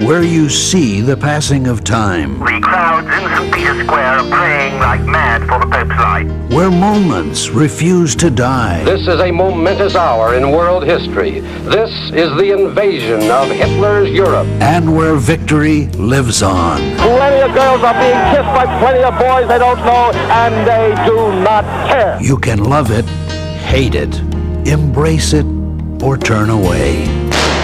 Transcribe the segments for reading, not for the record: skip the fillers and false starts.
where you see the passing of time. The crowds in St. Peter's Square are praying like mad for the Pope's light. Where moments refuse to die. This is a momentous hour in world history. This is the invasion of Hitler's Europe. And where victory lives on. Plenty of girls are being kissed by plenty of boys they don't know, and they do not care. You can love it, hate it, embrace it, or turn away.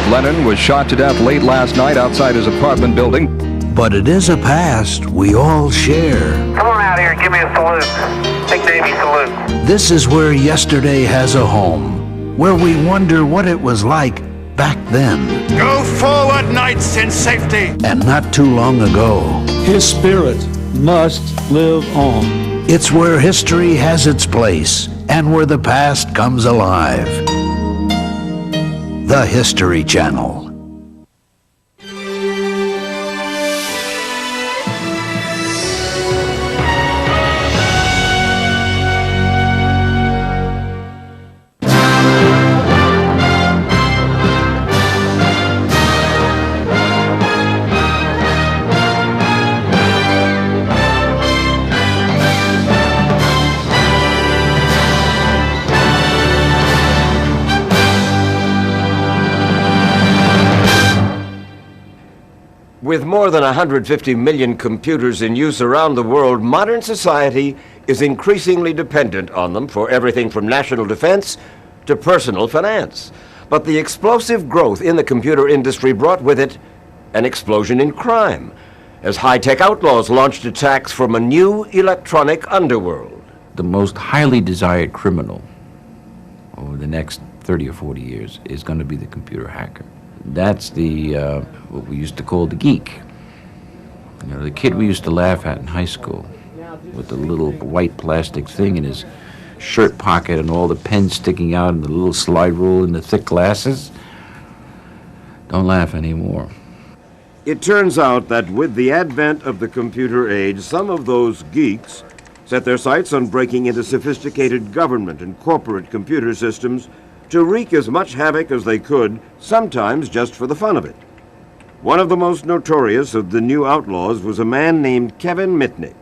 Lennon was shot to death late last night outside his apartment building. But it is a past we all share. Come on out here and give me a salute. Big Navy salute. This is where yesterday has a home, where we wonder what it was like back then. Go forward, knights, in safety. And not too long ago. His spirit must live on. It's where history has its place and where the past comes alive. The History Channel. With more than 150 million computers in use around the world, modern society is increasingly dependent on them for everything from national defense to personal finance. But the explosive growth in the computer industry brought with it an explosion in crime, as high-tech outlaws launched attacks from a new electronic underworld. The most highly desired criminal over the next 30 or 40 years is going to be the computer hacker. That's the what we used to call the geek. You know, the kid we used to laugh at in high school with the little white plastic thing in his shirt pocket and all the pens sticking out and the little slide rule and the thick glasses. Don't laugh anymore. It turns out that with the advent of the computer age, some of those geeks set their sights on breaking into sophisticated government and corporate computer systems to wreak as much havoc as they could, sometimes just for the fun of it. One of the most notorious of the new outlaws was a man named Kevin Mitnick.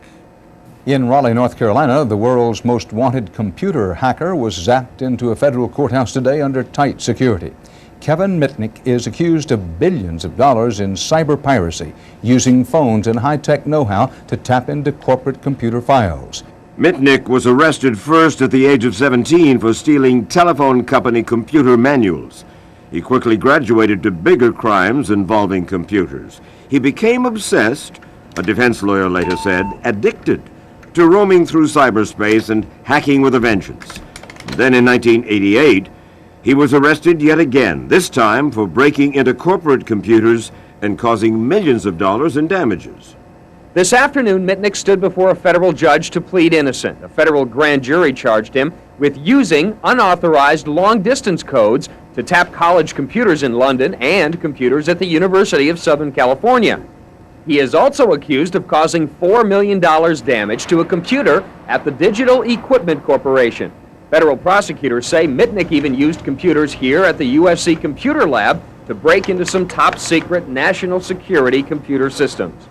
In Raleigh, North Carolina, the world's most wanted computer hacker was zapped into a federal courthouse today under tight security. Kevin Mitnick is accused of billions of dollars in cyber piracy, using phones and high-tech know-how to tap into corporate computer files. Mitnick was arrested first at the age of 17 for stealing telephone company computer manuals. He quickly graduated to bigger crimes involving computers. He became obsessed, a defense lawyer later said, addicted to roaming through cyberspace and hacking with a vengeance. Then in 1988, he was arrested yet again, this time for breaking into corporate computers and causing millions of dollars in damages. This afternoon, Mitnick stood before a federal judge to plead innocent. A federal grand jury charged him with using unauthorized long-distance codes to tap college computers in London and computers at the University of Southern California. He is also accused of causing $4 million damage to a computer at the Digital Equipment Corporation. Federal prosecutors say Mitnick even used computers here at the USC Computer Lab to break into some top-secret national security computer systems.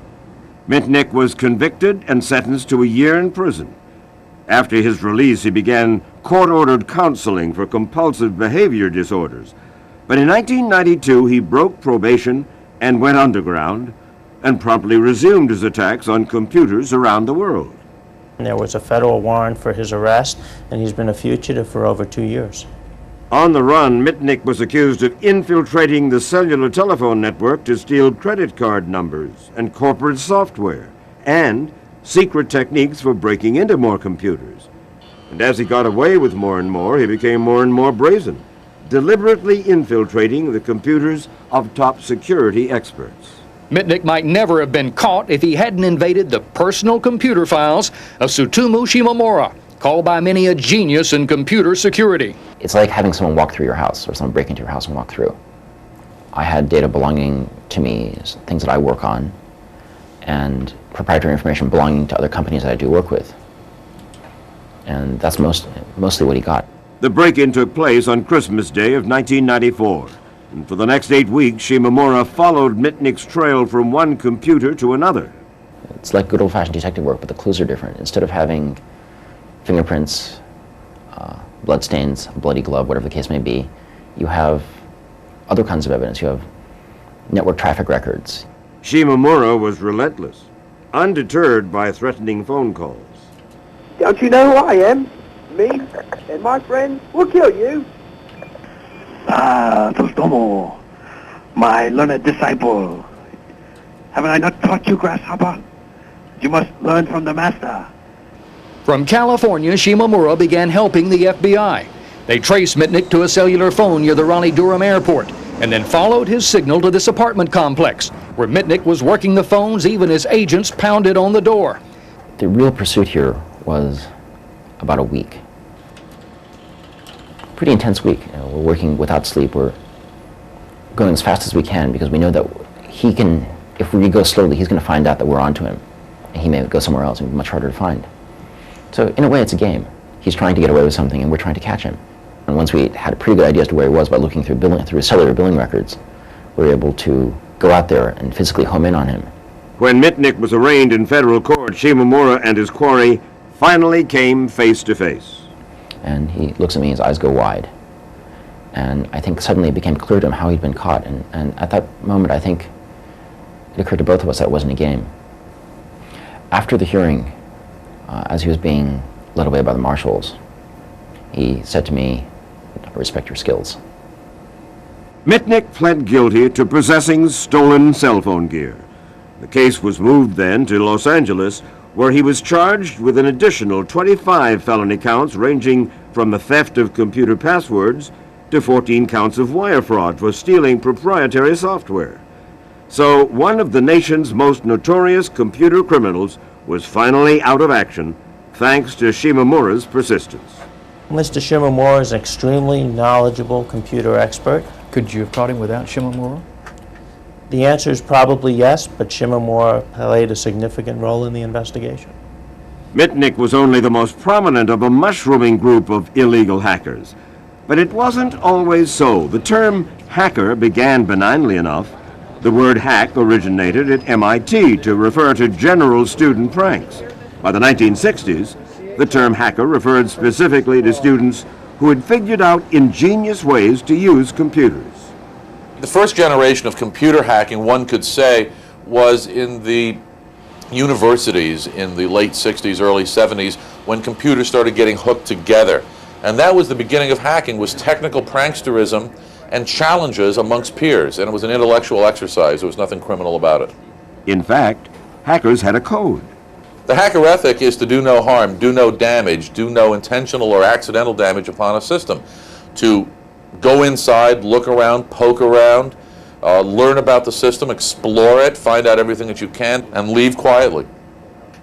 Mitnick was convicted and sentenced to a year in prison. After his release, he began court-ordered counseling for compulsive behavior disorders. But in 1992, he broke probation and went underground and promptly resumed his attacks on computers around the world. There was a federal warrant for his arrest, and he's been a fugitive for over 2 years. On the run, Mitnick was accused of infiltrating the cellular telephone network to steal credit card numbers and corporate software, and secret techniques for breaking into more computers. And as he got away with more and more, he became more and more brazen, deliberately infiltrating the computers of top security experts. Mitnick might never have been caught if he hadn't invaded the personal computer files of Tsutomu Shimomura, called by many a genius in computer security. It's like having someone walk through your house, or someone break into your house and walk through. I had data belonging to me, things that I work on, and proprietary information belonging to other companies that I do work with. And that's mostly what he got. The break-in took place on Christmas Day of 1994. And for the next 8 weeks, Shimomura followed Mitnick's trail from one computer to another. It's like good old-fashioned detective work, but the clues are different. Instead of having fingerprints, bloodstains, a bloody glove, whatever the case may be, you have other kinds of evidence. You have network traffic records. Shimomura was relentless, undeterred by threatening phone calls. Don't you know who I am? Me and my friends will kill you. Ah, Tostomo, my learned disciple. Haven't I not taught you, grasshopper? You must learn from the master. From California, Shimomura began helping the FBI. They traced Mitnick to a cellular phone near the Raleigh-Durham airport and then followed his signal to this apartment complex, where Mitnick was working the phones even as agents pounded on the door. The real pursuit here was about a week. Pretty intense week. We're working without sleep. We're going as fast as we can because we know that he can, if we go slowly, he's going to find out that we're onto him. And he may go somewhere else and be much harder to find. So in a way, it's a game. He's trying to get away with something and we're trying to catch him. And once we had a pretty good idea as to where he was by looking through his cellular billing records, we were able to go out there and physically home in on him. When Mitnick was arraigned in federal court, Shimomura and his quarry finally came face to face. And he looks at me, his eyes go wide. And I think suddenly it became clear to him how he'd been caught. And at that moment, I think it occurred to both of us that it wasn't a game. After the hearing, as he was being led away by the marshals, he said to me, "I respect your skills." Mitnick pled guilty to possessing stolen cell phone gear. The case was moved then to Los Angeles, where he was charged with an additional 25 felony counts ranging from the theft of computer passwords to 14 counts of wire fraud for stealing proprietary software. So one of the nation's most notorious computer criminals was finally out of action, thanks to Shimomura's persistence. Mr. Shimomura is an extremely knowledgeable computer expert. Could you have caught him without Shimomura? The answer is probably yes, but Shimomura played a significant role in the investigation. Mitnick was only the most prominent of a mushrooming group of illegal hackers. But it wasn't always so. The term hacker began benignly enough. The word hack originated at MIT to refer to general student pranks. By the 1960s, the term hacker referred specifically to students who had figured out ingenious ways to use computers. The first generation of computer hacking, one could say, was in the universities in the late 60s, early 70s, when computers started getting hooked together. And that was the beginning of hacking, was technical pranksterism and challenges amongst peers. And it was an intellectual exercise. There was nothing criminal about it. In fact, hackers had a code. The hacker ethic is to do no harm, do no damage, do no intentional or accidental damage upon a system. To go inside, look around, poke around, learn about the system, explore it, find out everything that you can, and leave quietly.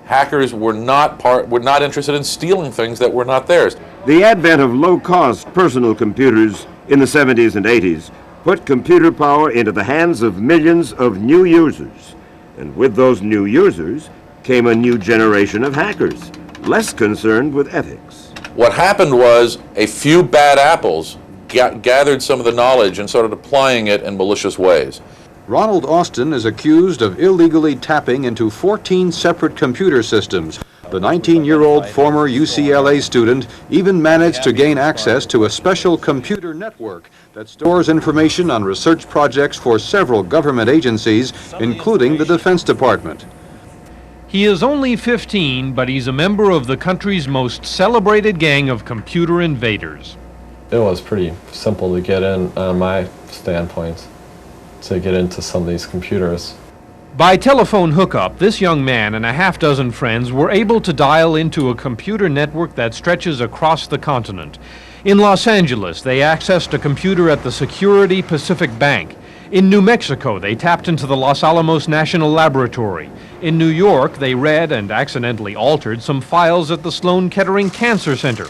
Hackers were not interested in stealing things that were not theirs. The advent of low-cost personal computers in the 70s and 80s put computer power into the hands of millions of new users. And with those new users came a new generation of hackers, less concerned with ethics. What happened was a few bad apples gathered some of the knowledge and started applying it in malicious ways. Ronald Austin is accused of illegally tapping into 14 separate computer systems. The 19-year-old former UCLA student even managed to gain access to a special computer network that stores information on research projects for several government agencies, including the Defense Department. He is only 15, but he's a member of the country's most celebrated gang of computer invaders. It was pretty simple to get in on my standpoint, to get into some of these computers. By telephone hookup, this young man and a half-dozen friends were able to dial into a computer network that stretches across the continent. In Los Angeles, they accessed a computer at the Security Pacific Bank. In New Mexico, they tapped into the Los Alamos National Laboratory. In New York, they read and accidentally altered some files at the Sloan Kettering Cancer Center.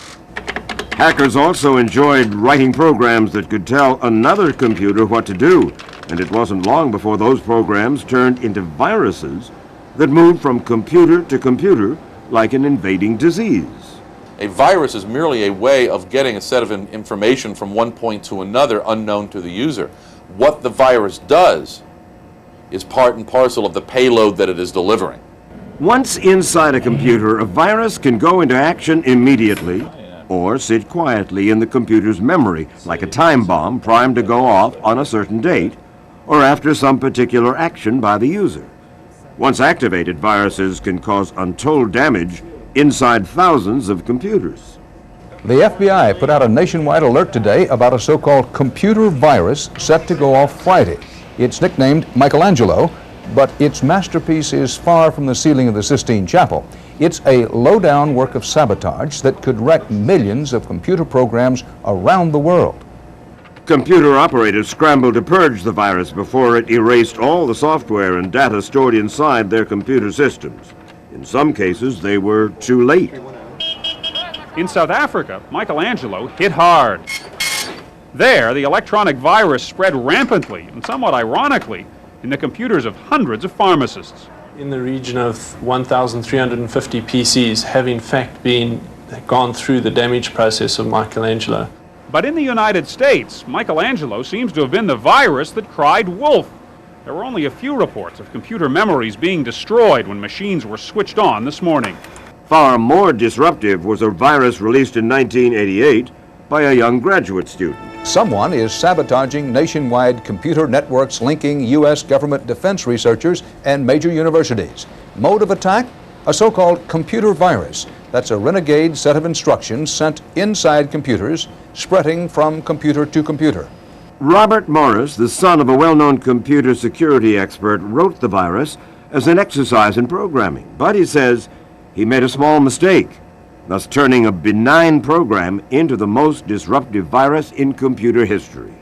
Hackers also enjoyed writing programs that could tell another computer what to do, and it wasn't long before those programs turned into viruses that moved from computer to computer like an invading disease. A virus is merely a way of getting a set of information from one point to another unknown to the user. What the virus does is part and parcel of the payload that it is delivering. Once inside a computer, a virus can go into action immediately or sit quietly in the computer's memory, like a time bomb primed to go off on a certain date or after some particular action by the user. Once activated, viruses can cause untold damage inside thousands of computers. The FBI put out a nationwide alert today about a so-called computer virus set to go off Friday. It's nicknamed Michelangelo, but its masterpiece is far from the ceiling of the Sistine Chapel. It's a low-down work of sabotage that could wreck millions of computer programs around the world. Computer operators scrambled to purge the virus before it erased all the software and data stored inside their computer systems. In some cases, they were too late. In South Africa, Michelangelo hit hard. There, the electronic virus spread rampantly and somewhat ironically in the computers of hundreds of pharmacists. In the region of 1,350 PCs have in fact gone through the damage process of Michelangelo. But in the United States, Michelangelo seems to have been the virus that cried wolf. There were only a few reports of computer memories being destroyed when machines were switched on this morning. Far more disruptive was a virus released in 1988 by a young graduate student. Someone is sabotaging nationwide computer networks linking U.S. government defense researchers and major universities. Mode of attack? A so-called computer virus. That's a renegade set of instructions sent inside computers, spreading from computer to computer. Robert Morris, the son of a well-known computer security expert, wrote the virus as an exercise in programming. But he says he made a small mistake, thus turning a benign program into the most disruptive virus in computer history.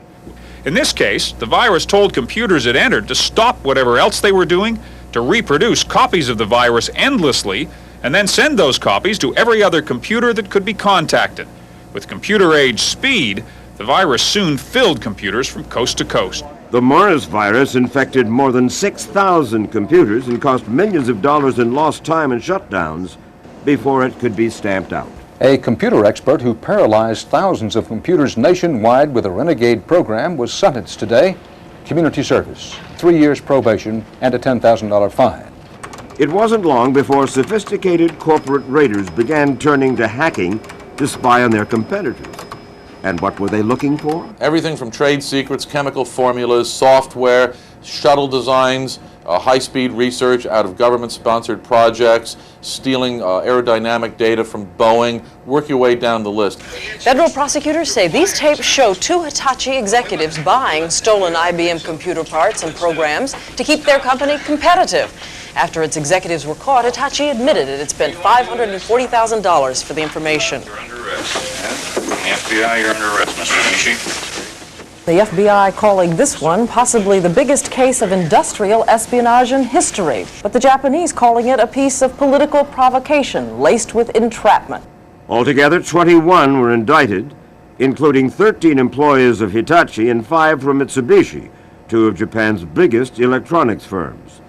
In this case, the virus told computers it entered to stop whatever else they were doing, to reproduce copies of the virus endlessly, and then send those copies to every other computer that could be contacted. With computer-age speed, the virus soon filled computers from coast to coast. The Morris virus infected more than 6,000 computers and cost millions of dollars in lost time and shutdowns before it could be stamped out. A computer expert who paralyzed thousands of computers nationwide with a renegade program was sentenced today. Community service, 3 years probation, and a $10,000 fine. It wasn't long before sophisticated corporate raiders began turning to hacking to spy on their competitors. And what were they looking for? Everything from trade secrets, chemical formulas, software, shuttle designs, high-speed research out of government-sponsored projects, stealing aerodynamic data from Boeing. Work your way down the list. Federal prosecutors say these tapes show two Hitachi executives buying stolen IBM computer parts and programs to keep their company competitive. After its executives were caught, Hitachi admitted it had spent $540,000 for the information. You're under arrest. FBI, you're under arrest, Mr. Nishi. The FBI calling this one possibly the biggest case of industrial espionage in history, but the Japanese calling it a piece of political provocation laced with entrapment. Altogether, 21 were indicted, including 13 employees of Hitachi and 5 from Mitsubishi, 2 of Japan's biggest electronics firms.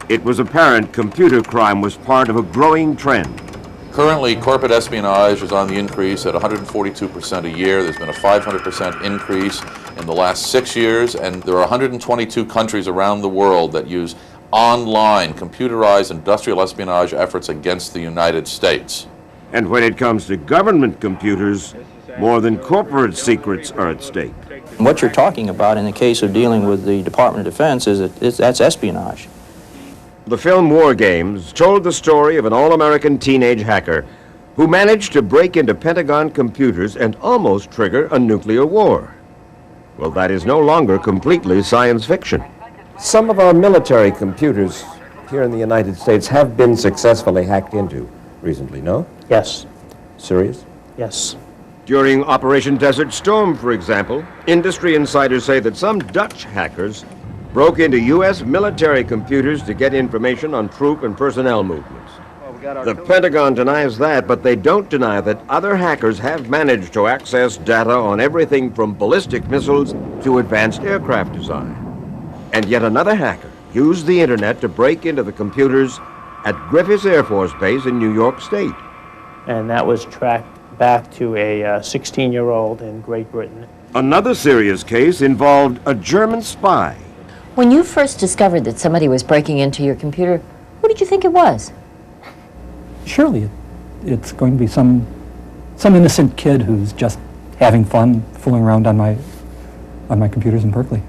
It was apparent computer crime was part of a growing trend. Currently, corporate espionage is on the increase at 142% a year. There's been a 500% increase in the last 6 years, and there are 122 countries around the world that use online, computerized industrial espionage efforts against the United States. And when it comes to government computers, more than corporate secrets are at stake. What you're talking about in the case of dealing with the Department of Defense is that's espionage. The film War Games told the story of an all-American teenage hacker who managed to break into Pentagon computers and almost trigger a nuclear war. Well, that is no longer completely science fiction. Some of our military computers here in the United States have been successfully hacked into recently, no? Yes. Serious? Yes. During Operation Desert Storm, for example, industry insiders say that some Dutch hackers broke into U.S. military computers to get information on troop and personnel movements. The Pentagon denies that, but they don't deny that other hackers have managed to access data on everything from ballistic missiles to advanced aircraft design. And yet another hacker used the internet to break into the computers at Griffiths Air Force Base in New York State. And that was tracked back to a 16-year-old in Great Britain. Another serious case involved a German spy. When you first discovered that somebody was breaking into your computer, who did you think it was? Surely it's going to be some innocent kid who's just having fun fooling around on my computers in Berkeley.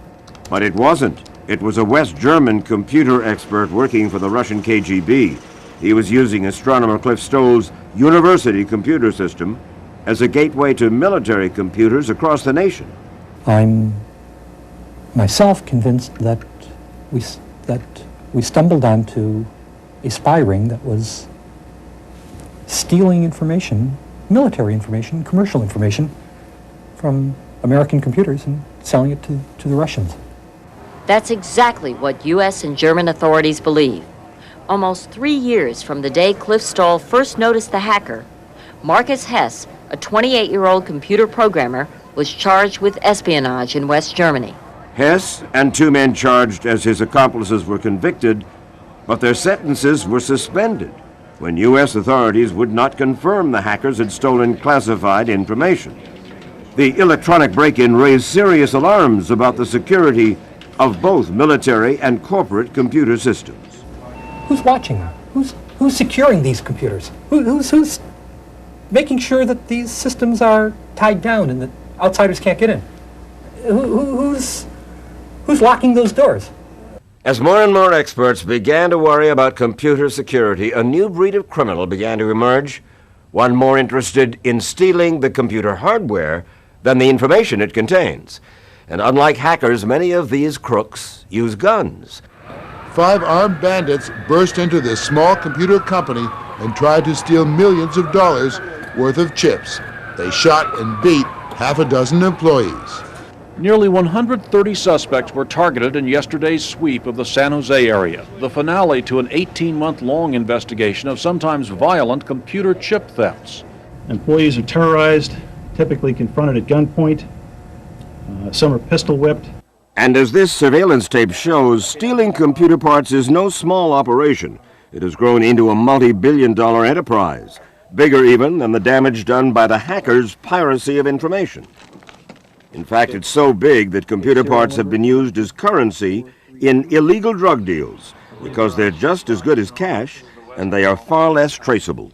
But it wasn't. It was a West German computer expert working for the Russian KGB. He was using astronomer Cliff Stoll's university computer system as a gateway to military computers across the nation. I'm myself convinced that we stumbled onto a spy ring that was stealing information, military information, commercial information from American computers and selling it to the Russians. That's exactly what U.S. and German authorities believe. Almost 3 years from the day Cliff Stoll first noticed the hacker, Marcus Hess, a 28-year-old computer programmer, was charged with espionage in West Germany. Hess and 2 men charged as his accomplices were convicted, but their sentences were suspended when U.S. authorities would not confirm the hackers had stolen classified information. The electronic break-in raised serious alarms about the security of both military and corporate computer systems. Who's watching them? Who's securing these computers? Who's making sure that these systems are tied down and that outsiders can't get in? Who's locking those doors? As more and more experts began to worry about computer security, a new breed of criminal began to emerge, one more interested in stealing the computer hardware than the information it contains. And unlike hackers, many of these crooks use guns. 5 armed bandits burst into this small computer company and tried to steal millions of dollars worth of chips. They shot and beat half a dozen employees. Nearly 130 suspects were targeted in yesterday's sweep of the San Jose area, the finale to an 18-month-long investigation of sometimes violent computer chip thefts. Employees are terrorized, typically confronted at gunpoint. Some are pistol whipped. And as this surveillance tape shows, stealing computer parts is no small operation. It has grown into a multi-billion-dollar enterprise, bigger even than the damage done by the hackers' piracy of information. In fact, it's so big that computer parts have been used as currency in illegal drug deals because they're just as good as cash and they are far less traceable.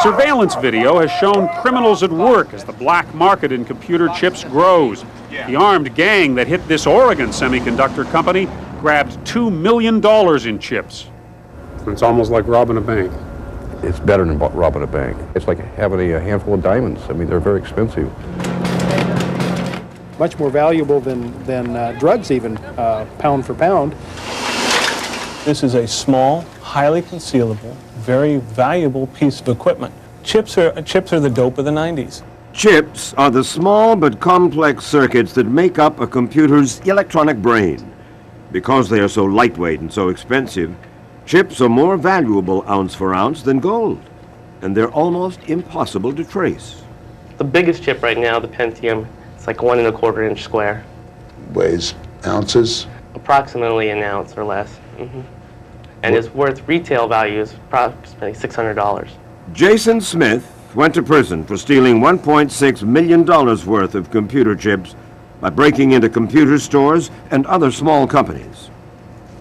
Surveillance video has shown criminals at work as the black market in computer chips grows. The armed gang that hit this Oregon semiconductor company grabbed $2 million in chips. It's almost like robbing a bank. It's better than robbing a bank. It's like having a handful of diamonds. I mean, they're very expensive. Much more valuable than drugs even, pound for pound. This is a small, highly concealable, very valuable piece of equipment. Chips are the dope of the 90s. Chips are the small but complex circuits that make up a computer's electronic brain. Because they are so lightweight and so expensive, chips are more valuable ounce for ounce than gold, and they're almost impossible to trace. The biggest chip right now, the Pentium, it's like 1 1/4 inch square. Weighs ounces? Approximately an ounce or less. And its worth retail value is approximately $600. Jason Smith went to prison for stealing $1.6 million worth of computer chips by breaking into computer stores and other small companies.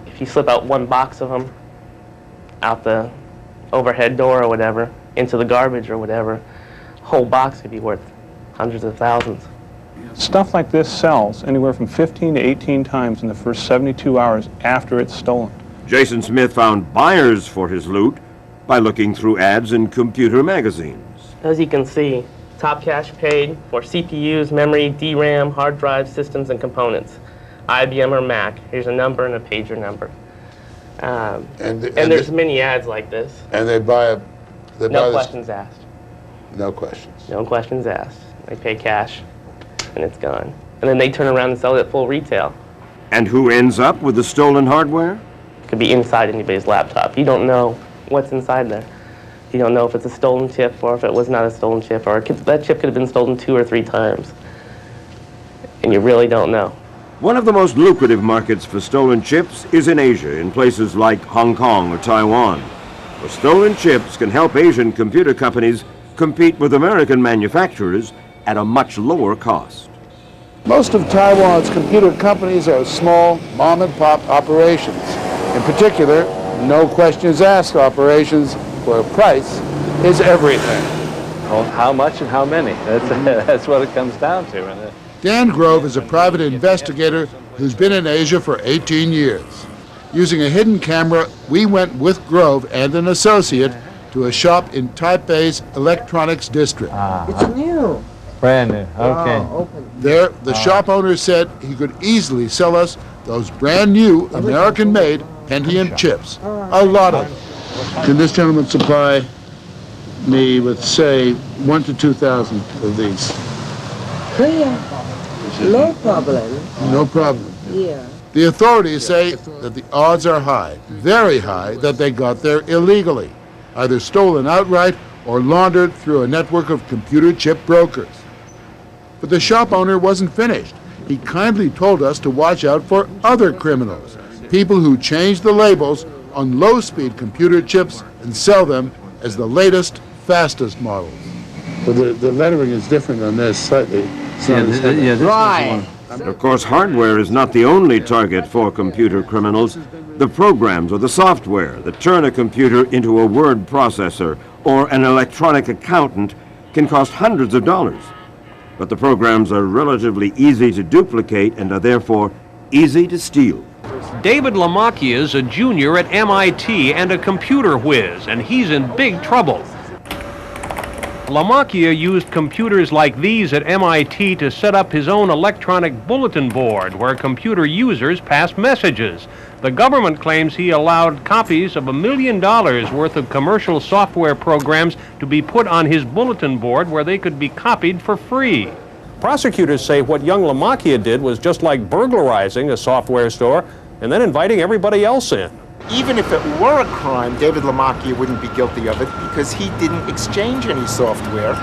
If you slip out 1 box of them out the overhead door or whatever, into the garbage or whatever, whole box could be worth hundreds of thousands. Stuff like this sells anywhere from 15 to 18 times in the first 72 hours after it's stolen. Jason Smith found buyers for his loot by looking through ads in computer magazines. As you can see, top cash paid for CPUs, memory, DRAM, hard drive systems, and components. IBM or Mac. Here's a number and a pager number. And there's many ads like this. And they buy no questions asked. No questions. No questions asked. They pay cash, and it's gone. And then they turn around and sell it at full retail. And who ends up with the stolen hardware? Could be inside anybody's laptop. You don't know what's inside there. You don't know if it's a stolen chip or if it was not a stolen chip, or that chip could have been stolen 2 or 3 times. And you really don't know. One of the most lucrative markets for stolen chips is in Asia, in places like Hong Kong or Taiwan, where stolen chips can help Asian computer companies compete with American manufacturers at a much lower cost. Most of Taiwan's computer companies are small mom-and-pop operations. In particular, no questions asked operations where price is everything. Well, how much and how many? That's what it comes down to. Dan Grove is a private investigator who's been in Asia for 18 years. Using a hidden camera, we went with Grove and an associate to a shop in Taipei's electronics district. It's new. Brand new, okay. There, the shop owner said he could easily sell us those brand new American-made Pentium chips. A lot of them. Can this gentleman supply me with, say, 1,000 to 2,000 of these? No problem. No problem. Yeah. The authorities say that the odds are high, very high, that they got there illegally, either stolen outright or laundered through a network of computer chip brokers. But the shop owner wasn't finished. He kindly told us to watch out for other criminals, people who change the labels on low-speed computer chips and sell them as the latest, fastest models. So the lettering is different on this slightly. Right. Of course, hardware is not the only target for computer criminals. The programs or the software that turn a computer into a word processor or an electronic accountant can cost hundreds of dollars. But the programs are relatively easy to duplicate and are therefore easy to steal. David Lamacchia is a junior at MIT and a computer whiz, and he's in big trouble. Lamacchia used computers like these at MIT to set up his own electronic bulletin board where computer users pass messages. The government claims he allowed copies of $1 million worth of commercial software programs to be put on his bulletin board where they could be copied for free. Prosecutors say what young Lamacchia did was just like burglarizing a software store and then inviting everybody else in. Even if it were a crime, David Lamacchia wouldn't be guilty of it because he didn't exchange any software.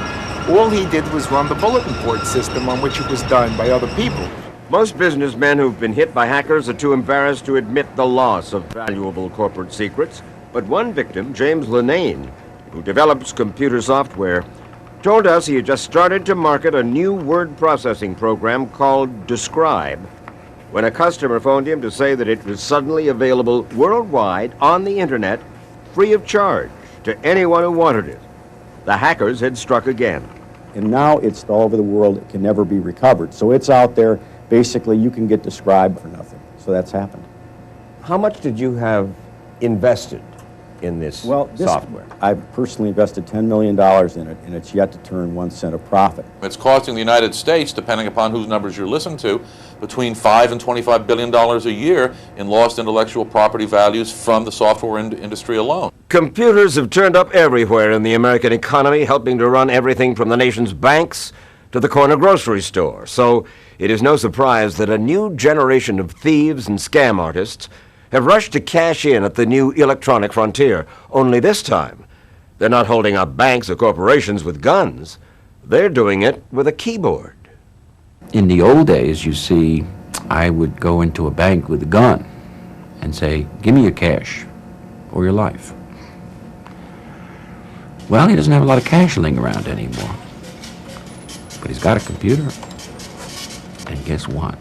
All he did was run the bulletin board system on which it was done by other people. Most businessmen who've been hit by hackers are too embarrassed to admit the loss of valuable corporate secrets. But one victim, James Linane, who develops computer software, told us he had just started to market a new word processing program called Describe, when a customer phoned him to say that it was suddenly available worldwide on the internet, free of charge, to anyone who wanted it. The hackers had struck again. And now it's all over the world. It can never be recovered. So it's out there. Basically, you can get Described for nothing. So that's happened. How much did you have invested in this software? I've personally invested $10 million in it, and it's yet to turn 1 cent of profit. It's costing the United States, depending upon whose numbers you're listening to, between $5 and $25 billion a year in lost intellectual property values from the software industry alone. Computers have turned up everywhere in the American economy, helping to run everything from the nation's banks to the corner grocery store. So it is no surprise that a new generation of thieves and scam artists have rushed to cash in at the new electronic frontier. Only this time, they're not holding up banks or corporations with guns. They're doing it with a keyboard. In the old days, you see, I would go into a bank with a gun and say, give me your cash or your life. Well, he doesn't have a lot of cash laying around anymore. But he's got a computer. And guess what?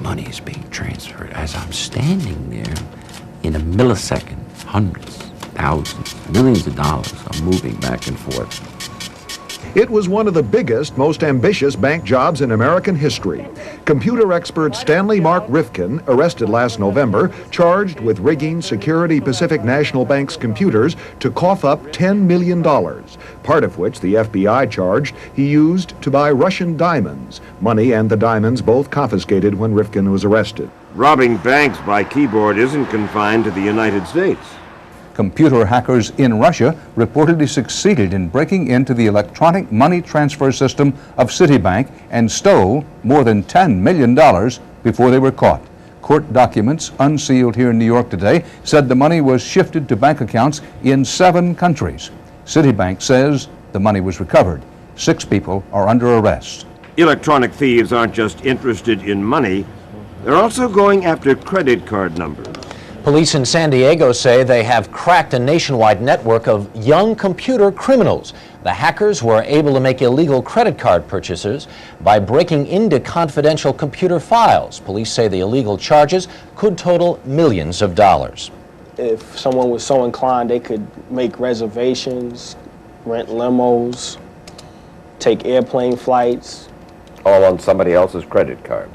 Money is being transferred as I'm standing there. In a millisecond, hundreds, thousands, millions of dollars are moving back and forth. It was one of the biggest, most ambitious bank jobs in American history. Computer expert Stanley Mark Rifkin, arrested last November, charged with rigging Security Pacific National Bank's computers to cough up $10 million, part of which the FBI charged he used to buy Russian diamonds. Money and the diamonds both confiscated when Rifkin was arrested. Robbing banks by keyboard isn't confined to the United States. Computer hackers in Russia reportedly succeeded in breaking into the electronic money transfer system of Citibank and stole more than $10 million before they were caught. Court documents unsealed here in New York today said the money was shifted to bank accounts in 7 countries. Citibank says the money was recovered. 6 people are under arrest. Electronic thieves aren't just interested in money, they're also going after credit card numbers. Police in San Diego say they have cracked a nationwide network of young computer criminals. The hackers were able to make illegal credit card purchases by breaking into confidential computer files. Police say the illegal charges could total millions of dollars. If someone was so inclined, they could make reservations, rent limos, take airplane flights. All on somebody else's credit card.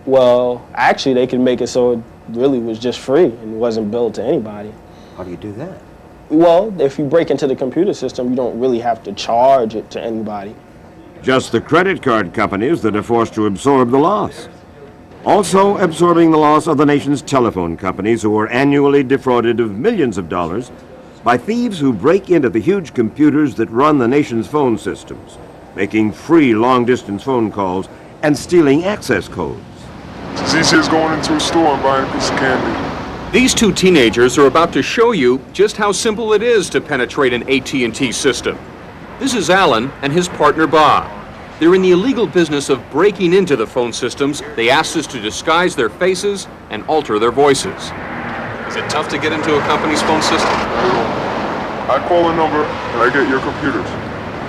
Well, actually, they could make it so it really was just free and wasn't billed to anybody. How do you do that? Well, if you break into the computer system, you don't really have to charge it to anybody. Just the credit card companies that are forced to absorb the loss. Also absorbing the loss of the nation's telephone companies, who are annually defrauded of millions of dollars by thieves who break into the huge computers that run the nation's phone systems, making free long-distance phone calls and stealing access codes. It's as easy as going into a store and buying a piece of candy. These two teenagers are about to show you just how simple it is to penetrate an AT&T system. This is Alan and his partner Bob. They're in the illegal business of breaking into the phone systems. They asked us to disguise their faces and alter their voices. Is it tough to get into a company's phone system? I call a number and I get your computers.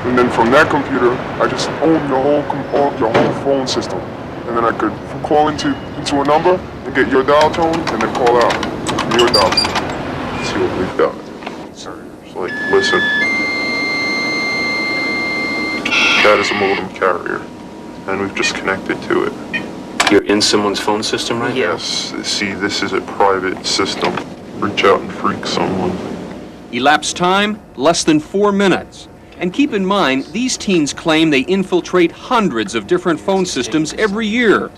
And then from that computer, I just own the whole phone system. And then I could call into a number and get your dial tone and then call out from your dial tone. Let's see what we've got. Sorry, just like, listen. That is a modem carrier, and we've just connected to it. You're in someone's phone system right now? Yes. See, this is a private system. Reach out and freak someone. Elapsed time, less than 4 minutes. And keep in mind, these teens claim they infiltrate hundreds of different phone systems every year.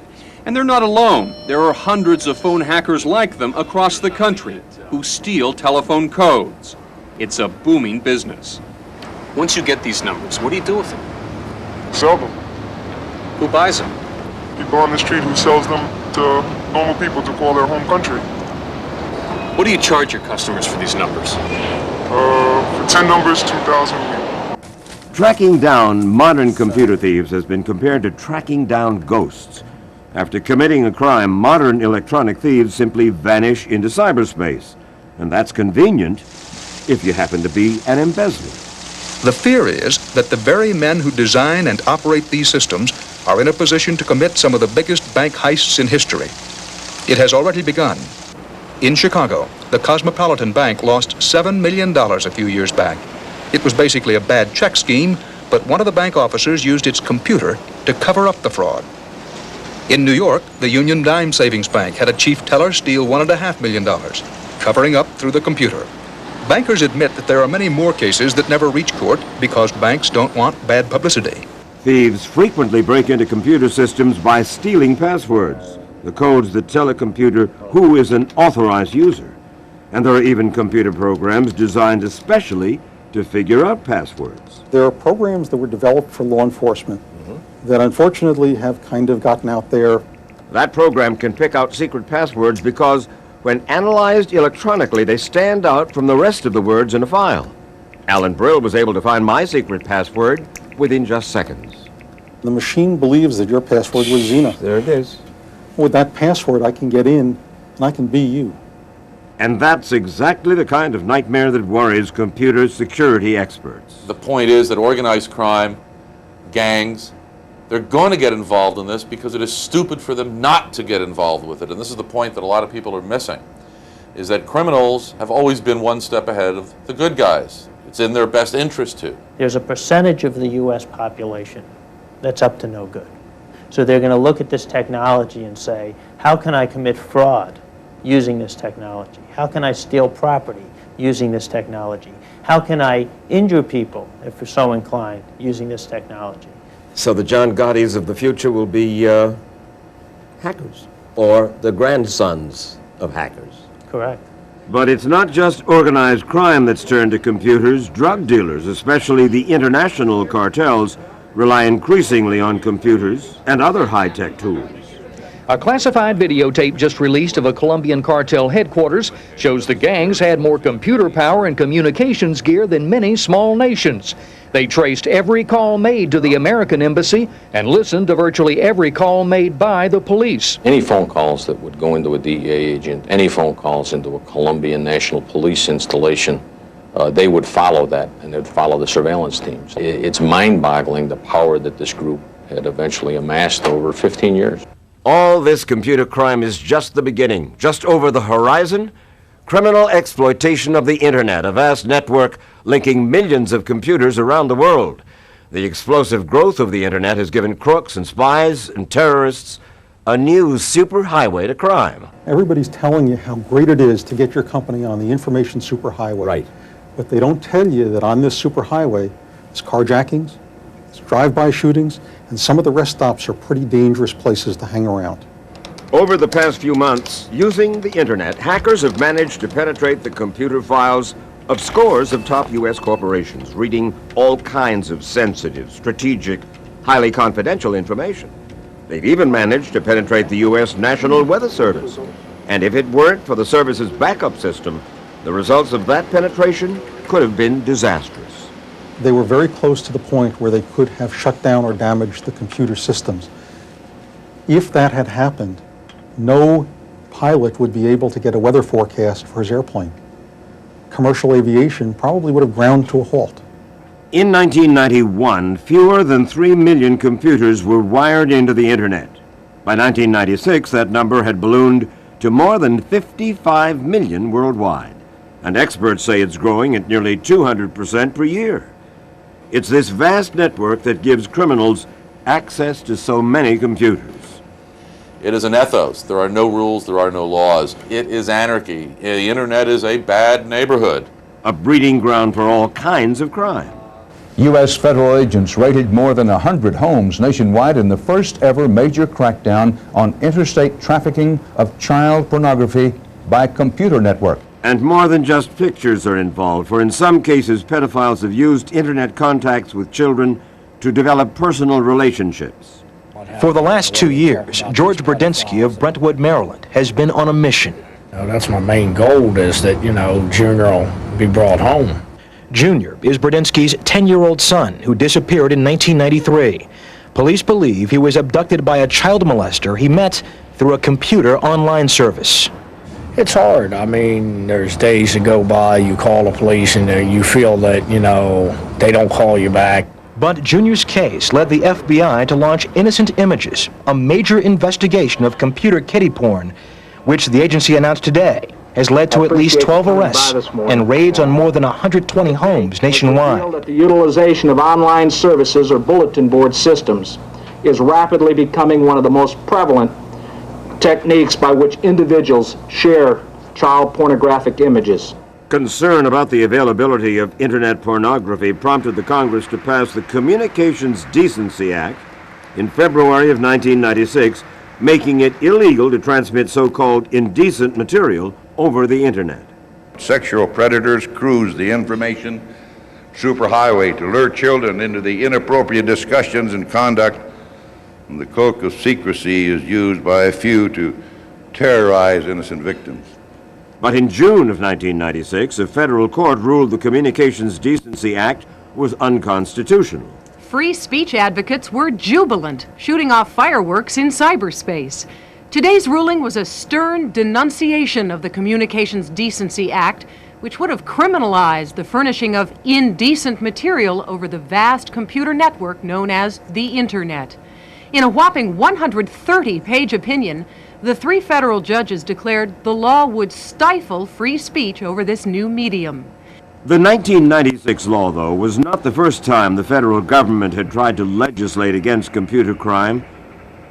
And they're not alone. There are hundreds of phone hackers like them across the country who steal telephone codes. It's a booming business. Once you get these numbers, what do you do with them? Sell them. Who buys them? People on the street who sells them to normal people to call their home country. What do you charge your customers for these numbers? For 10 numbers, $2,000 a week. Tracking down modern computer thieves has been compared to tracking down ghosts. After committing a crime, modern electronic thieves simply vanish into cyberspace. And that's convenient if you happen to be an embezzler. The fear is that the very men who design and operate these systems are in a position to commit some of the biggest bank heists in history. It has already begun. In Chicago, the Cosmopolitan Bank lost $7 million a few years back. It was basically a bad check scheme, but one of the bank officers used its computer to cover up the fraud. In New York, the Union Dime Savings Bank had a chief teller steal $1.5 million, covering up through the computer. Bankers admit that there are many more cases that never reach court because banks don't want bad publicity. Thieves frequently break into computer systems by stealing passwords, the codes that tell a computer who is an authorized user. And there are even computer programs designed especially to figure out passwords. There are programs that were developed for law enforcement that unfortunately have kind of gotten out there. That program can pick out secret passwords because when analyzed electronically, they stand out from the rest of the words in a file. Alan Brill was able to find my secret password within just seconds. The machine believes that your password was Xena. There it is. With that password, I can get in and I can be you. And that's exactly the kind of nightmare that worries computer security experts. The point is that organized crime, gangs, they're going to get involved in this because it is stupid for them not to get involved with it. And this is the point that a lot of people are missing, is that criminals have always been one step ahead of the good guys. It's in their best interest to. There's a percentage of the U.S. population that's up to no good. So they're going to look at this technology and say, how can I commit fraud using this technology? How can I steal property using this technology? How can I injure people, if we're so inclined, using this technology? So the John Gottis of the future will be hackers, or the grandsons of hackers. Correct. But it's not just organized crime that's turned to computers. Drug dealers, especially the international cartels, rely increasingly on computers and other high-tech tools. A classified videotape just released of a Colombian cartel headquarters shows the gangs had more computer power and communications gear than many small nations. They traced every call made to the American embassy and listened to virtually every call made by the police. Any phone calls that would go into a DEA agent, any phone calls into a Colombian National Police installation, they would follow that, and they'd follow the surveillance teams. It's mind-boggling the power that this group had eventually amassed over 15 years. All this computer crime is just the beginning. Just over the horizon, criminal exploitation of the Internet, a vast network linking millions of computers around the world. The explosive growth of the Internet has given crooks and spies and terrorists a new superhighway to crime. Everybody's telling you how great it is to get your company on the information superhighway. Right. But they don't tell you that on this superhighway, there's carjackings, there's drive-by shootings, and some of the rest stops are pretty dangerous places to hang around. Over the past few months, using the Internet, hackers have managed to penetrate the computer files of scores of top U.S. corporations, reading all kinds of sensitive, strategic, highly confidential information. They've even managed to penetrate the U.S. National Weather Service. And if it weren't for the service's backup system, the results of that penetration could have been disastrous. They were very close to the point where they could have shut down or damaged the computer systems. If that had happened, no pilot would be able to get a weather forecast for his airplane. Commercial aviation probably would have ground to a halt. In 1991, fewer than 3 million computers were wired into the Internet. By 1996, that number had ballooned to more than 55 million worldwide, and experts say it's growing at nearly 200% per year. It's this vast network that gives criminals access to so many computers. It is an ethos. There are no rules, there are no laws. It is anarchy. The Internet is a bad neighborhood. A breeding ground for all kinds of crime. U.S. federal agents raided more than 100 homes nationwide in the first ever major crackdown on interstate trafficking of child pornography by computer network. And more than just pictures are involved, for in some cases, pedophiles have used Internet contacts with children to develop personal relationships. For the last 2 years, George Burdinsky of Brentwood, Maryland, has been on a mission. That's my main goal, is that, Junior will be brought home. Junior is Burdinsky's 10-year-old son who disappeared in 1993. Police believe he was abducted by a child molester he met through a computer online service. It's hard. I mean, there's days that go by, you call the police and you feel that, they don't call you back. But Junior's case led the FBI to launch Innocent Images, a major investigation of computer kiddie porn, which the agency announced today has led to at least 12 arrests and raids on more than 120 homes nationwide. That the utilization of online services or bulletin board systems is rapidly becoming one of the most prevalent techniques by which individuals share child pornographic images. Concern about the availability of Internet pornography prompted the Congress to pass the Communications Decency Act in February of 1996, making it illegal to transmit so-called indecent material over the Internet. Sexual predators cruise the information superhighway to lure children into the inappropriate discussions and conduct, and the cloak of secrecy is used by a few to terrorize innocent victims. But in June of 1996, a federal court ruled the Communications Decency Act was unconstitutional. Free speech advocates were jubilant, shooting off fireworks in cyberspace. Today's ruling was a stern denunciation of the Communications Decency Act, which would have criminalized the furnishing of indecent material over the vast computer network known as the Internet. In a whopping 130-page opinion, the 3 federal judges declared the law would stifle free speech over this new medium. The 1996 law, though, was not the first time the federal government had tried to legislate against computer crime.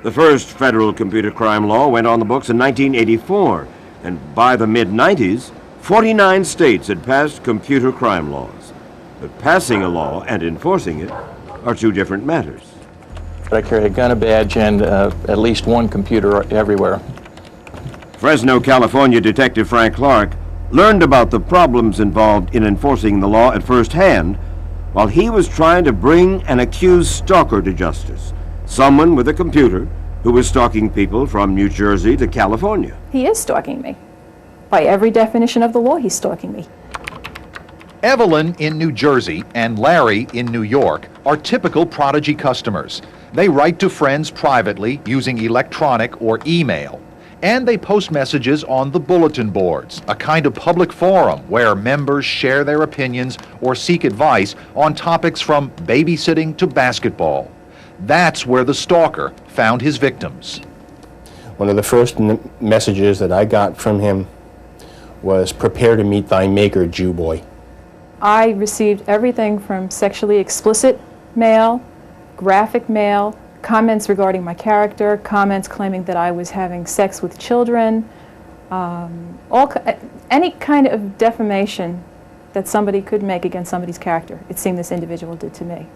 The first federal computer crime law went on the books in 1984, and by the mid-90s, 49 states had passed computer crime laws. But passing a law and enforcing it are two different matters. I carry a gun, a badge, and at least one computer everywhere. Fresno, California Detective Frank Clark learned about the problems involved in enforcing the law at first hand while he was trying to bring an accused stalker to justice, someone with a computer who was stalking people from New Jersey to California. He is stalking me. By every definition of the law, he's stalking me. Evelyn in New Jersey and Larry in New York are typical Prodigy customers. They write to friends privately using electronic or email. And they post messages on the bulletin boards, a kind of public forum where members share their opinions or seek advice on topics from babysitting to basketball. That's where the stalker found his victims. One of the first messages that I got from him was, "Prepare to meet thy maker, Jew boy." I received everything from sexually explicit mail, graphic mail, comments regarding my character, comments claiming that I was having sex with children, any kind of defamation that somebody could make against somebody's character. It seemed this individual did to me.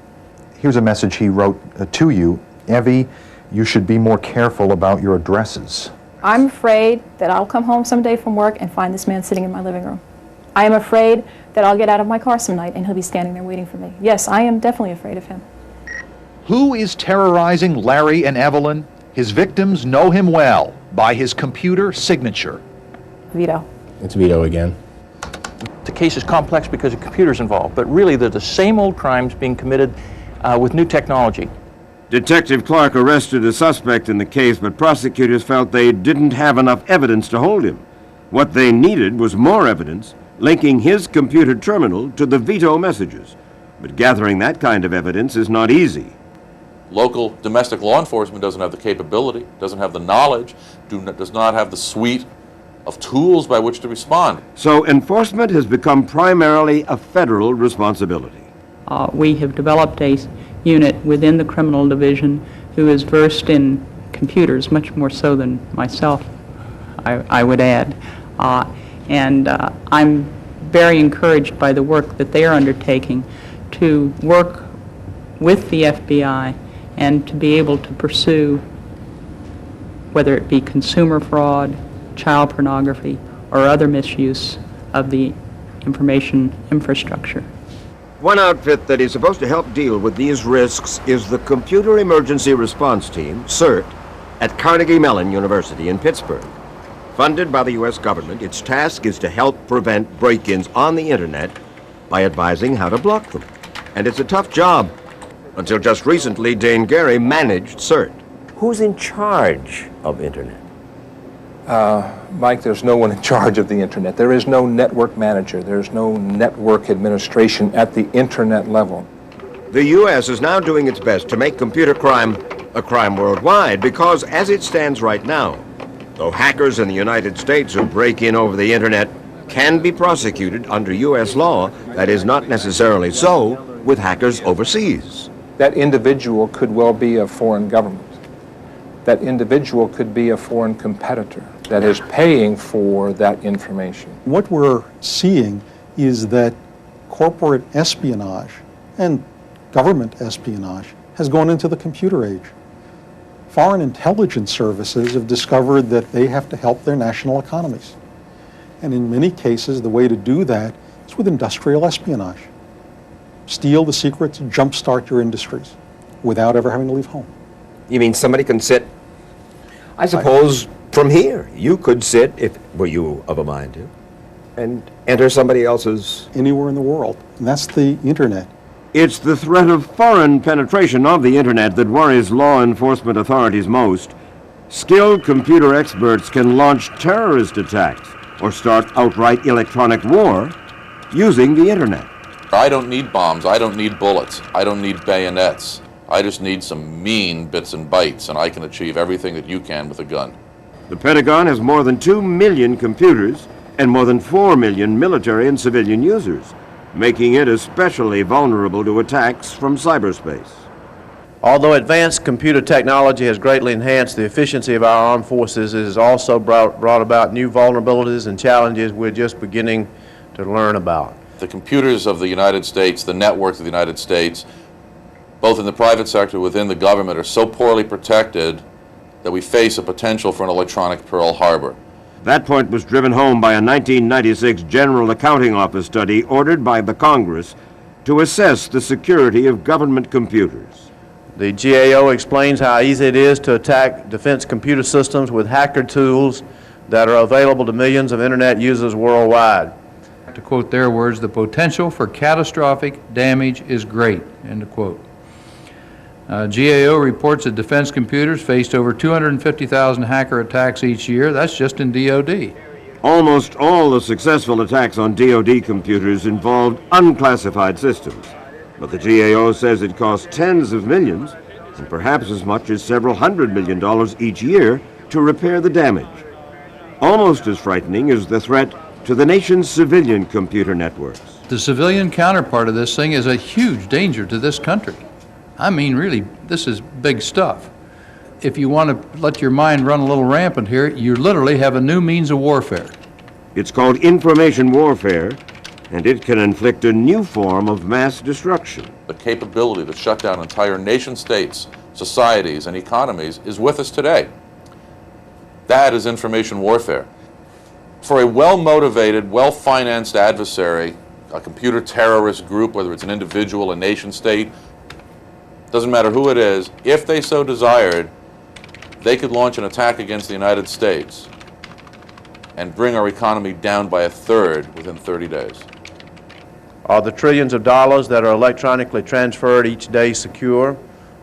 Here's a message he wrote to you. Evie, you should be more careful about your addresses. I'm afraid that I'll come home someday from work and find this man sitting in my living room. I am afraid that I'll get out of my car some night and he'll be standing there waiting for me. Yes, I am definitely afraid of him. Who is terrorizing Larry and Evelyn? His victims know him well by his computer signature. Vito. It's Vito again. The case is complex because of computers involved, but really they're the same old crimes being committed with new technology. Detective Clark arrested a suspect in the case, but prosecutors felt they didn't have enough evidence to hold him. What they needed was more evidence linking his computer terminal to the Vito messages. But gathering that kind of evidence is not easy. Local domestic law enforcement doesn't have the capability, doesn't have the knowledge, does not have the suite of tools by which to respond. So enforcement has become primarily a federal responsibility. We have developed a unit within the criminal division who is versed in computers, much more so than myself, I would add. I'm very encouraged by the work that they are undertaking to work with the FBI and to be able to pursue, whether it be consumer fraud, child pornography, or other misuse of the information infrastructure. One outfit that is supposed to help deal with these risks is the Computer Emergency Response Team, CERT, at Carnegie Mellon University in Pittsburgh. Funded by the U.S. government, its task is to help prevent break-ins on the internet by advising how to block them. And it's a tough job. Until just recently, Dane Gary managed CERT. Who's in charge of internet? Mike, there's no one in charge of the internet. There is no network manager. There's no network administration at the internet level. The U.S. is now doing its best to make computer crime a crime worldwide because, as it stands right now, though hackers in the United States who break in over the internet can be prosecuted under U.S. law, that is not necessarily so with hackers overseas. That individual could well be a foreign government. That individual could be a foreign competitor that is paying for that information. What we're seeing is that corporate espionage and government espionage has gone into the computer age. Foreign intelligence services have discovered that they have to help their national economies. And in many cases, the way to do that is with industrial espionage. Steal the secrets and jumpstart your industries without ever having to leave home. You mean somebody can sit, I suppose, from here, you could sit, if were you of a mind to, and enter somebody else's... Anywhere in the world, and that's the internet. It's the threat of foreign penetration of the internet that worries law enforcement authorities most. Skilled computer experts can launch terrorist attacks or start outright electronic war using the internet. I don't need bombs, I don't need bullets, I don't need bayonets. I just need some mean bits and bytes, and I can achieve everything that you can with a gun. The Pentagon has more than 2 million computers and more than 4 million military and civilian users, making it especially vulnerable to attacks from cyberspace. Although advanced computer technology has greatly enhanced the efficiency of our armed forces, it has also brought about new vulnerabilities and challenges we're just beginning to learn about. The computers of the United States, the networks of the United States, both in the private sector and within the government, are so poorly protected that we face a potential for an electronic Pearl Harbor. That point was driven home by a 1996 General Accounting Office study ordered by the Congress to assess the security of government computers. The GAO explains how easy it is to attack defense computer systems with hacker tools that are available to millions of Internet users worldwide. To quote their words, the potential for catastrophic damage is great, end of quote. GAO reports that defense computers faced over 250,000 hacker attacks each year. That's just in DoD. Almost all the successful attacks on DoD computers involved unclassified systems. But the GAO says it costs tens of millions, and perhaps as much as several $100 million each year to repair the damage. Almost as frightening is the threat to the nation's civilian computer networks. The civilian counterpart of this thing is a huge danger to this country. I mean, really, this is big stuff. If you want to let your mind run a little rampant here, you literally have a new means of warfare. It's called information warfare, and it can inflict a new form of mass destruction. The capability to shut down entire nation states, societies, and economies is with us today. That is information warfare. For a well-motivated, well-financed adversary, a computer terrorist group, whether it's an individual, a nation state, doesn't matter who it is, if they so desired, they could launch an attack against the United States and bring our economy down by a third within 30 days. Are the trillions of dollars that are electronically transferred each day secure?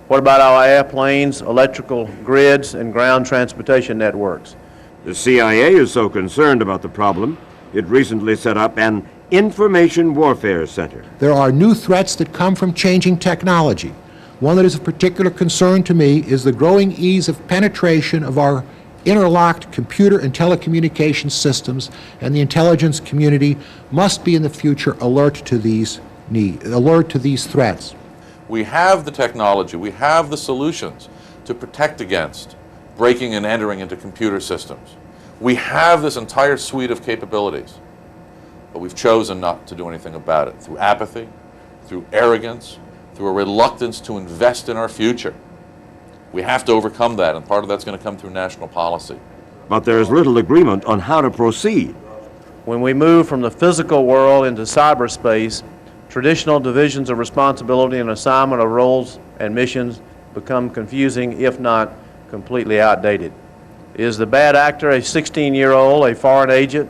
What about our airplanes, electrical grids, and ground transportation networks? The CIA is so concerned about the problem, it recently set up an Information Warfare Center. There are new threats that come from changing technology. One that is of particular concern to me is the growing ease of penetration of our interlocked computer and telecommunications systems, and the intelligence community must be in the future alert to these threats. We have the technology, we have the solutions to protect against breaking and entering into computer systems. We have this entire suite of capabilities, but we've chosen not to do anything about it through apathy, through arrogance, through a reluctance to invest in our future. We have to overcome that, and part of that's going to come through national policy. But there's little agreement on how to proceed. When we move from the physical world into cyberspace, traditional divisions of responsibility and assignment of roles and missions become confusing, if not completely outdated. Is the bad actor a 16-year-old, a foreign agent,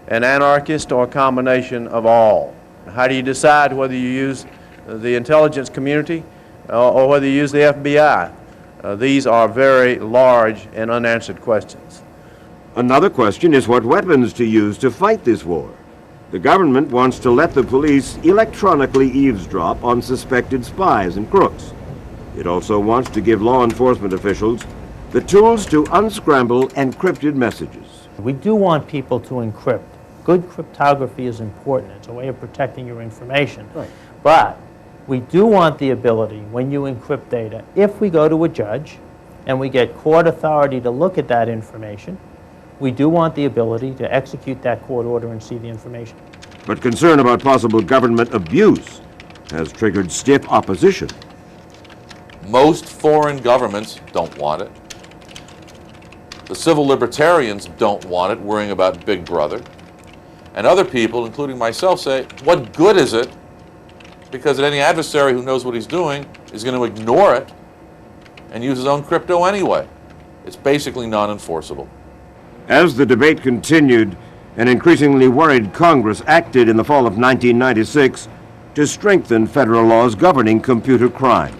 an anarchist, or a combination of all? How do you decide whether you use the intelligence community or whether you use the FBI? These are very large and unanswered questions. Another question is what weapons to use to fight this war. The government wants to let the police electronically eavesdrop on suspected spies and crooks. It also wants to give law enforcement officials the tools to unscramble encrypted messages. We do want people to encrypt. Good cryptography is important. It's a way of protecting your information. Right. But we do want the ability, when you encrypt data, if we go to a judge and we get court authority to look at that information, we do want the ability to execute that court order and see the information. But concern about possible government abuse has triggered stiff opposition. Most foreign governments don't want it. The civil libertarians don't want it, worrying about Big Brother. And other people, including myself, say, what good is it? Because any adversary who knows what he's doing is going to ignore it and use his own crypto anyway. It's basically non-enforceable. As the debate continued, an increasingly worried Congress acted in the fall of 1996 to strengthen federal laws governing computer crime,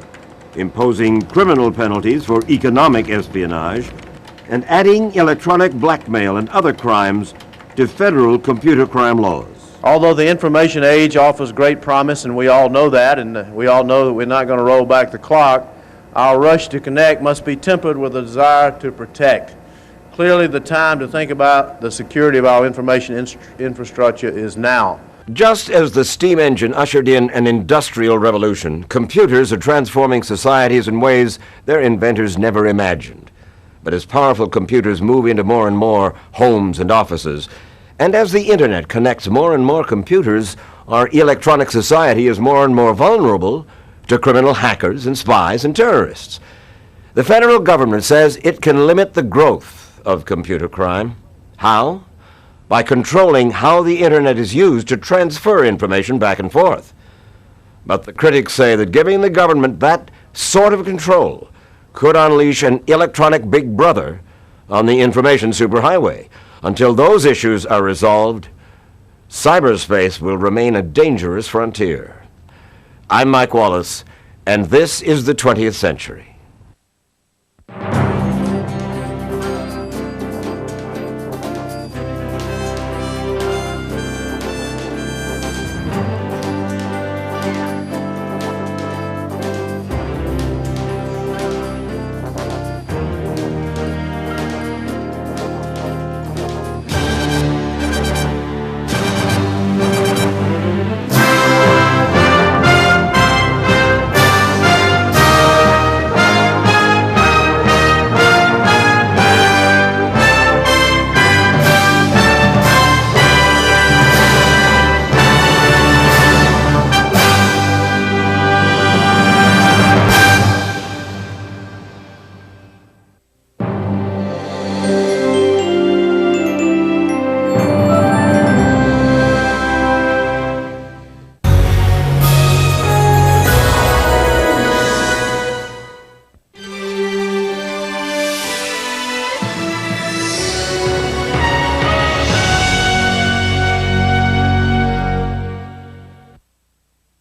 imposing criminal penalties for economic espionage, and adding electronic blackmail and other crimes to federal computer crime laws. Although the information age offers great promise, and we all know that, and we all know that we're not going to roll back the clock, our rush to connect must be tempered with a desire to protect. Clearly, the time to think about the security of our information infrastructure is now. Just as the steam engine ushered in an industrial revolution, computers are transforming societies in ways their inventors never imagined. But as powerful computers move into more and more homes and offices, and as the Internet connects more and more computers, our electronic society is more and more vulnerable to criminal hackers and spies and terrorists. The federal government says it can limit the growth of computer crime. How? By controlling how the Internet is used to transfer information back and forth. But the critics say that giving the government that sort of control could unleash an electronic big brother on the information superhighway. Until those issues are resolved, cyberspace will remain a dangerous frontier. I'm Mike Wallace, and this is the 20th Century.